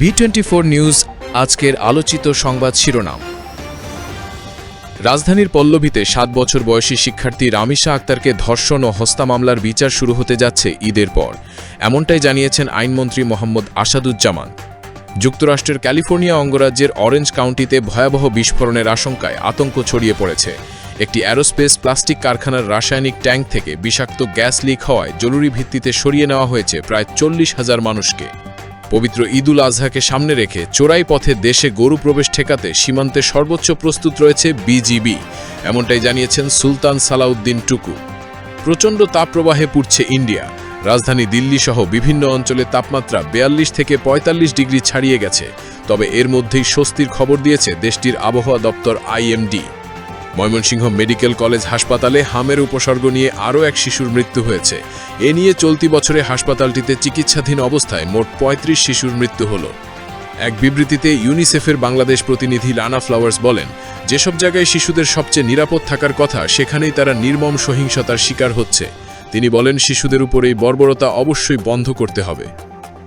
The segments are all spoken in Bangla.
B24 নিউজ আজকের আলোচিত সংবাদ শিরোনাম। রাজধানীর পল্লবীতে ৭ বছর বয়সী শিক্ষার্থী রামিশা আক্তারকে ধর্ষণ ও হত্যা মামলার বিচার শুরু হতে যাচ্ছে ঈদের পর, এমনটাই জানিয়েছেন আইনমন্ত্রী মোহাম্মদ আসাদুজ্জামান। যুক্তরাষ্ট্রের ক্যালিফোর্নিয়া অঙ্গরাজ্যের অরেঞ্জ কাউন্টিতে ভয়াবহ বিস্ফোরণের আশঙ্কায় আতঙ্ক ছড়িয়ে পড়েছে। একটি অ্যারোস্পেস প্লাস্টিক কারখানার রাসায়নিক ট্যাঙ্ক থেকে বিষাক্ত গ্যাস লিক হওয়ায় জরুরি ভিত্তিতে সরিয়ে নেওয়া হয়েছে প্রায় ৪০,০০০ মানুষকে। পবিত্র ঈদুল আজহাকে সামনে রেখে চোরাই পথে দেশে গরু প্রবেশ ঠেকাতে সীমান্তে সর্বোচ্চ প্রস্তুত রয়েছে বিজিবি, এমনটাই জানিয়েছেন সুলতান সালাউদ্দিন টুকু। প্রচণ্ড তাপপ্রবাহে পুড়ছে ইন্ডিয়া। রাজধানী দিল্লি সহ বিভিন্ন অঞ্চলে তাপমাত্রা ৪২ থেকে ৪৫ ডিগ্রি ছাড়িয়ে গেছে। তবে এর মধ্যেই স্বস্তির খবর দিয়েছে দেশটির আবহাওয়া দপ্তর IMD। ময়মনসিংহ মেডিকেল কলেজ হাসপাতালে হামের উপসর্গ নিয়ে আরও এক শিশুর মৃত্যু হয়েছে। এ নিয়ে চলতি বছরে হাসপাতালটিতে চিকিৎসাধীন অবস্থায় মোট ৩৫ শিশুর মৃত্যু হল। এক বিবৃতিতে ইউনিসেফের বাংলাদেশ প্রতিনিধি লানা ফ্লাওয়ার্স বলেন, যেসব জায়গায় শিশুদের সবচেয়ে নিরাপদ থাকার কথা সেখানেই তারা নির্মম সহিংসতার শিকার হচ্ছে। তিনি বলেন, শিশুদের উপর এই বর্বরতা অবশ্যই বন্ধ করতে হবে।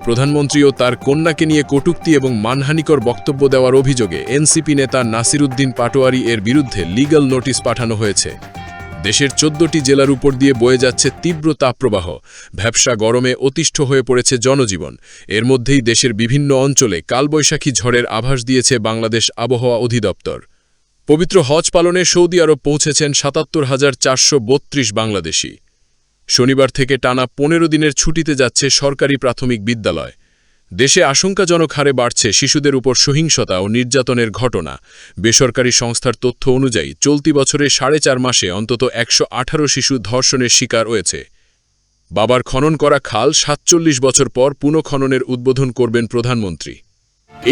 প্রধানমন্ত্রীও তার কন্যাকে নিয়ে কটূক্তি এবং মানহানিকর বক্তব্য দেওয়ার অভিযোগে এনসিপি নেতা নাসিরউদ্দিন পাটোয়ারি এর বিরুদ্ধে লিগ্যাল নোটিশ পাঠানো হয়েছে। দেশের ১৪টি জেলার উপর দিয়ে বয়ে যাচ্ছে তীব্র তাপপ্রবাহ। ভ্যাপসা গরমে অতিষ্ঠ হয়ে পড়েছে জনজীবন। এর মধ্যেই দেশের বিভিন্ন অঞ্চলে কালবৈশাখী ঝড়ের আভাস দিয়েছে বাংলাদেশ আবহাওয়া অধিদপ্তর। পবিত্র হজ পালনে সৌদি আরব পৌঁছেছেন ৭৭,৪৩২ বাংলাদেশি। শনিবার থেকে টানা ১৫ দিনের ছুটিতে যাচ্ছে সরকারি প্রাথমিক বিদ্যালয়। দেশে আশঙ্কাজনক হারে বাড়ছে শিশুদের উপর সহিংসতা ও নির্যাতনের ঘটনা। বেসরকারি সংস্থার তথ্য অনুযায়ী চলতি বছরে ৪.৫ মাসে অন্তত ১১৮ শিশু ধর্ষণের শিকার হয়েছে। বাবার খনন করা খাল ৪৭ বছর পর পুনঃখননের উদ্বোধন করবেন প্রধানমন্ত্রী।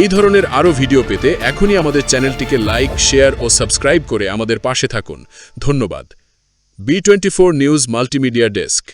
এই ধরনের আরও ভিডিও পেতে এখনই আমাদের চ্যানেলটিকে লাইক, শেয়ার ও সাবস্ক্রাইব করে আমাদের পাশে থাকুন। ধন্যবাদ। B24 news multimedia desk.